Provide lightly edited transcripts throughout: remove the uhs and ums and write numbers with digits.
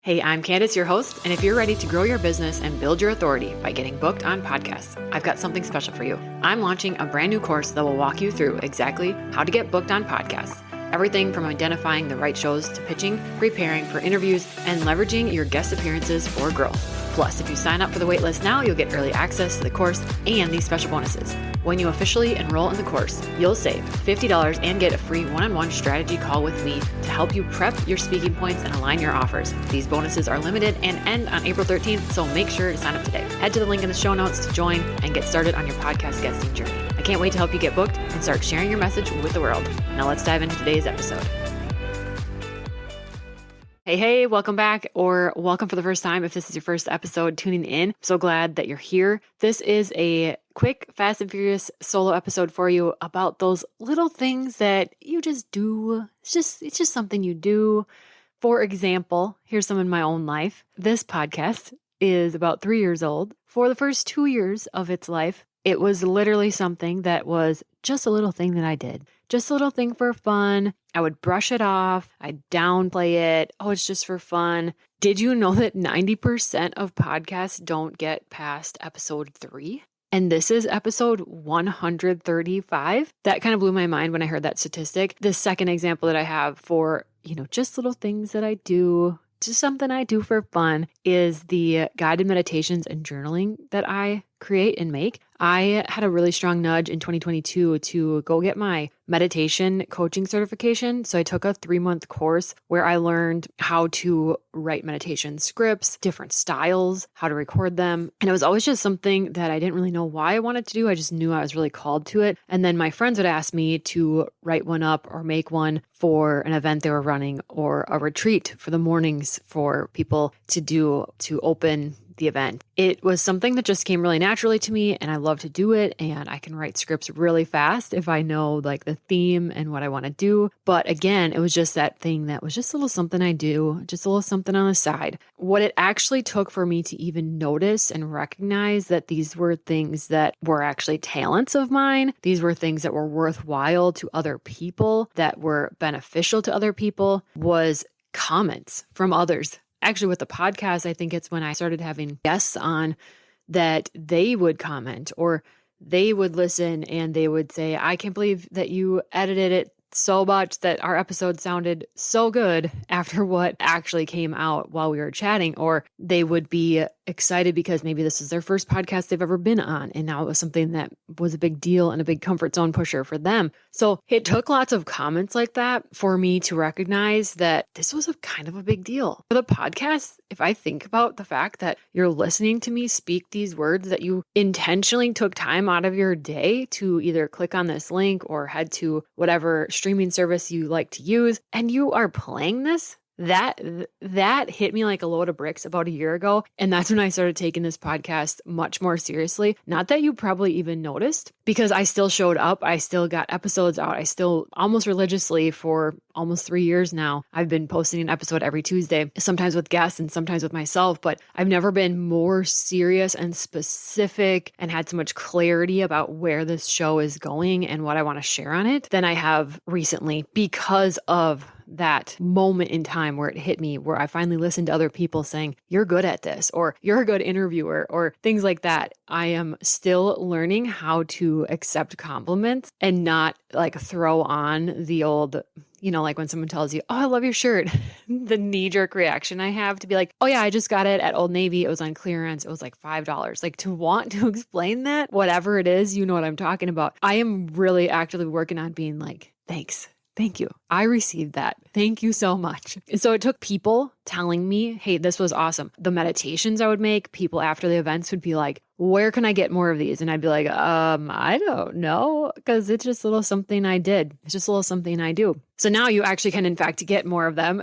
Hey, I'm Candace, your host, and if you're ready to grow your business and build your authority by getting booked on podcasts, I've got something special for you. I'm launching a brand new course that will walk you through exactly how to get booked on podcasts. Everything from identifying the right shows to pitching, preparing for interviews, and leveraging your guest appearances for growth. Plus, if you sign up for the waitlist now, you'll get early access to the course and these special bonuses. When you officially enroll in the course, you'll save $50 and get a free one-on-one strategy call with me to help you prep your speaking points and align your offers. These bonuses are limited and end on April 13th, so make sure to sign up today. Head to the link in the show notes to join and get started on your podcast guesting journey. I can't wait to help you get booked and start sharing your message with the world. Now let's dive into today's episode. Hey, welcome back, or welcome for the first time if this is your first episode tuning in. I'm so glad that you're here. This is a quick, fast and furious solo episode for you about those little things that you just do. It's just something you do. For example, here's some in my own life. This podcast is about 3 years old. For the first 2 years of its life, it was literally something that was just a little thing that I did. Just a little thing for fun. I would brush it off. I'd downplay it. Oh, it's just for fun. Did you know that 90% of podcasts don't get past episode 3? And this is episode 135. That kind of blew my mind when I heard that statistic. The second example that I have for, just little things that I do, just something I do for fun, is the guided meditations and journaling that I create and make. I had a really strong nudge in 2022 to go get my meditation coaching certification. So I took a 3-month course where I learned how to write meditation scripts, different styles, how to record them. And it was always just something that I didn't really know why I wanted to do. I just knew I was really called to it. And then my friends would ask me to write one up or make one for an event they were running, or a retreat for the mornings for people to do to open the event. It was something that just came really naturally to me, and I love to do it, and I can write scripts really fast if I know like the theme and what I want to do. But again, it was just that thing that was just a little something I do, just a little something on the side. What it actually took for me to even notice and recognize that these were things that were actually talents of mine, these were things that were worthwhile to other people, that were beneficial to other people, was comments from others. Actually, with the podcast, I think it's when I started having guests on that they would comment, or they would listen and they would say, I can't believe that you edited it so much that our episode sounded so good after what actually came out while we were chatting. Or they would be excited because maybe this is their first podcast they've ever been on, and now it was something that was a big deal and a big comfort zone pusher for them. So it took lots of comments like that for me to recognize that this was a kind of a big deal. For the podcast, if I think about the fact that you're listening to me speak these words, that you intentionally took time out of your day to either click on this link or head to whatever streaming service you like to use, and you are playing this, that hit me like a load of bricks about a year ago. And that's when I started taking this podcast much more seriously. Not that you probably even noticed, because I still showed up. I still got episodes out. I still almost religiously for almost 3 years now, I've been posting an episode every Tuesday, sometimes with guests and sometimes with myself, but I've never been more serious and specific and had so much clarity about where this show is going and what I want to share on it than I have recently, because of that moment in time where it hit me, where I finally listened to other people saying, you're good at this, or you're a good interviewer, or things like that. I am still learning how to accept compliments and not like throw on the old, like when someone tells you, oh, I love your shirt, the knee-jerk reaction I have to be like, oh yeah, I just got it at Old Navy. It was on clearance. It was like $5. Like, to want to explain that, whatever it is, you know what I'm talking about. I am really actively working on being like, thanks. Thank you. I received that. Thank you so much. And so it took people telling me, hey, this was awesome. The meditations I would make, people after the events would be like, where can I get more of these? And I'd be like, I don't know, because it's just a little something I did. It's just a little something I do. So now you actually can, in fact, get more of them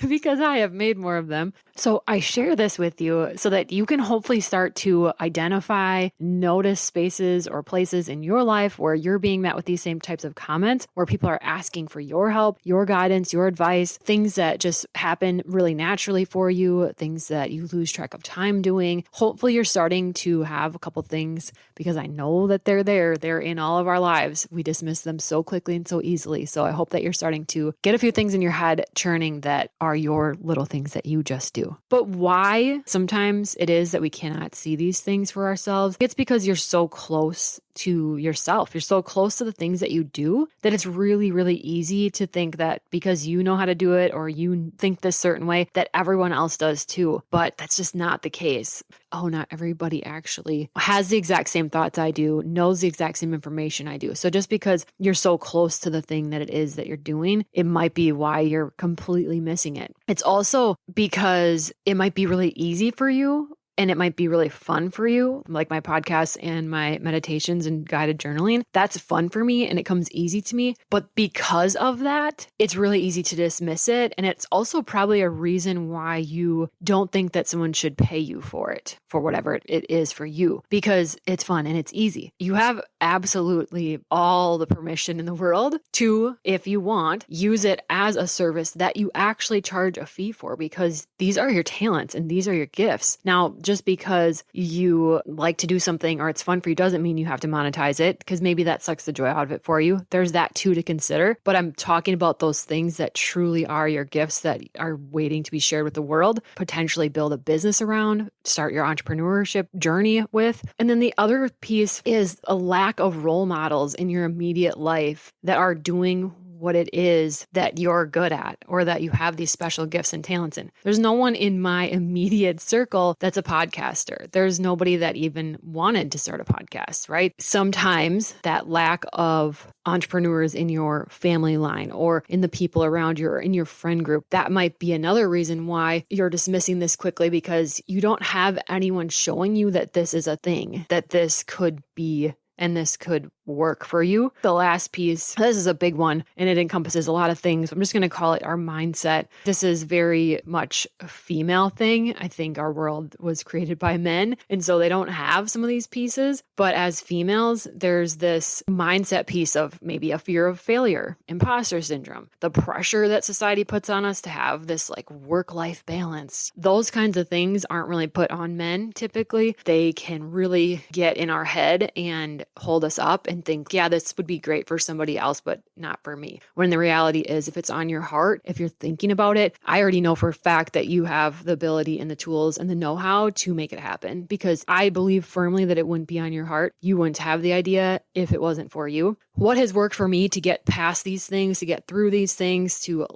because I have made more of them. So I share this with you so that you can hopefully start to identify, notice spaces or places in your life where you're being met with these same types of comments, where people are asking for your help, your guidance, your advice, things that just happen really naturally for you, things that you lose track of time doing. Hopefully you're starting to have a couple things, because I know that they're there. They're in all of our lives. We dismiss them so quickly and so easily. So I hope that you're starting to get a few things in your head churning that are are your little things that you just do. But why sometimes it is that we cannot see these things for ourselves, it's because you're so close to yourself. You're so close to the things that you do that it's really, really easy to think that because you know how to do it or you think this certain way that everyone else does too. But that's just not the case. Oh, not everybody actually has the exact same thoughts I do, knows the exact same information I do. So just because you're so close to the thing that it is that you're doing, it might be why you're completely missing it. It's also because it might be really easy for you. And it might be really fun for you, like my podcasts and my meditations and guided journaling. That's fun for me and it comes easy to me. But because of that, it's really easy to dismiss it. And it's also probably a reason why you don't think that someone should pay you for it, for whatever it is for you, because it's fun and it's easy. You have absolutely all the permission in the world to, if you want, use it as a service that you actually charge a fee for, because these are your talents and these are your gifts. Now, just because you like to do something or it's fun for you doesn't mean you have to monetize it, because maybe that sucks the joy out of it for you. There's that too to consider. But I'm talking about those things that truly are your gifts that are waiting to be shared with the world, potentially build a business around, start your entrepreneurship journey with. And then the other piece is a lack of role models in your immediate life that are doing what it is that you're good at or that you have these special gifts and talents in. There's no one in my immediate circle that's a podcaster. There's nobody that even wanted to start a podcast, right? Sometimes that lack of entrepreneurs in your family line or in the people around you or in your friend group, that might be another reason why you're dismissing this quickly, because you don't have anyone showing you that this is a thing, that this could be and this could work for you. The last piece, this is a big one and it encompasses a lot of things. I'm just going to call it our mindset. This is very much a female thing. I think our world was created by men, and so they don't have some of these pieces. But as females, there's this mindset piece of maybe a fear of failure, imposter syndrome, the pressure that society puts on us to have this like work-life balance. Those kinds of things aren't really put on men typically. They can really get in our head and hold us up and think, yeah, this would be great for somebody else, but not for me. When the reality is, if it's on your heart, if you're thinking about it, I already know for a fact that you have the ability and the tools and the know-how to make it happen, because I believe firmly that it wouldn't be on your heart. You wouldn't have the idea if it wasn't for you. What has worked for me to get past these things, to get through these things, to,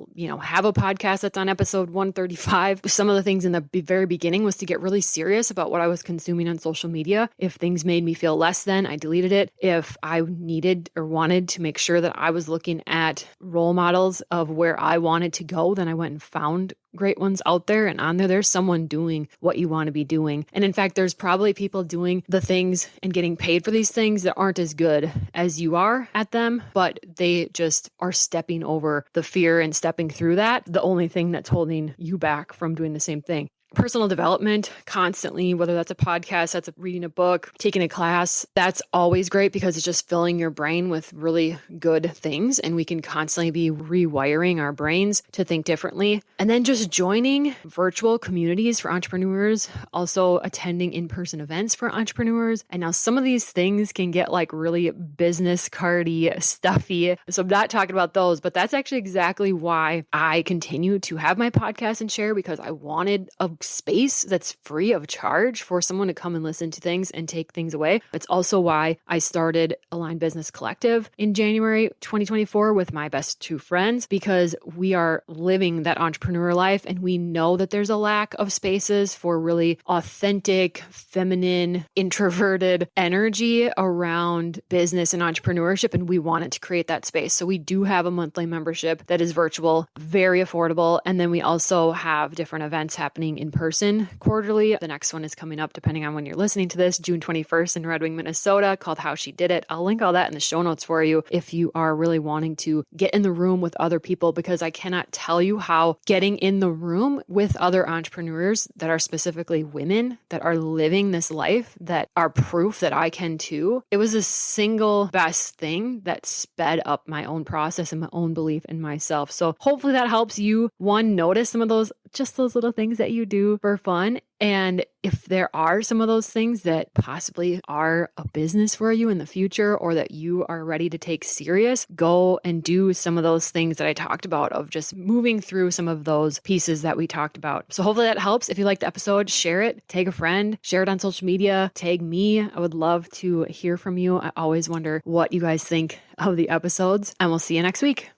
have a podcast that's on episode 135. Some of the things in the very beginning was to get really serious about what I was consuming on social media. If things made me feel less than, I deleted it. If I needed or wanted to make sure that I was looking at role models of where I wanted to go, then I went and found great ones out there, and on there's someone doing what you want to be doing. And in fact, there's probably people doing the things and getting paid for these things that aren't as good as you are at them, but they just are stepping over the fear and stepping through that. The only thing that's holding you back from doing the same thing. Personal development constantly, whether that's a podcast, that's reading a book, taking a class, that's always great because it's just filling your brain with really good things. And we can constantly be rewiring our brains to think differently. And then just joining virtual communities for entrepreneurs, also attending in-person events for entrepreneurs. And now some of these things can get like really business cardy, stuffy. So I'm not talking about those, but that's actually exactly why I continue to have my podcast and share, because I wanted a space that's free of charge for someone to come and listen to things and take things away. It's also why I started Align Business Collective in January 2024 with my best two friends, because we are living that entrepreneur life and we know that there's a lack of spaces for really authentic, feminine, introverted energy around business and entrepreneurship, and we wanted to create that space. So we do have a monthly membership that is virtual, very affordable, and then we also have different events happening in person quarterly. The next one is coming up, depending on when you're listening to this, June 21st in Red Wing, Minnesota, called How She Did It. I'll link all that in the show notes for you if you are really wanting to get in the room with other people, because I cannot tell you how getting in the room with other entrepreneurs that are specifically women that are living this life, that are proof that I can too, it was the single best thing that sped up my own process and my own belief in myself. So hopefully that helps you, one, notice some of those just those little things that you do for fun. And if there are some of those things that possibly are a business for you in the future or that you are ready to take serious, go and do some of those things that I talked about of just moving through some of those pieces that we talked about. So hopefully that helps. If you liked the episode, share it, tag a friend, share it on social media, tag me. I would love to hear from you. I always wonder what you guys think of the episodes, and we'll see you next week.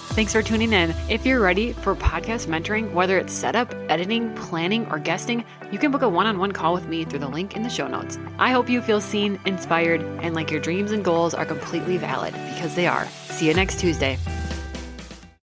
Thanks for tuning in. If you're ready for podcast mentoring, whether it's setup, editing, planning, or guesting, you can book a one-on-one call with me through the link in the show notes. I hope you feel seen, inspired, and like your dreams and goals are completely valid, because they are. See you next Tuesday.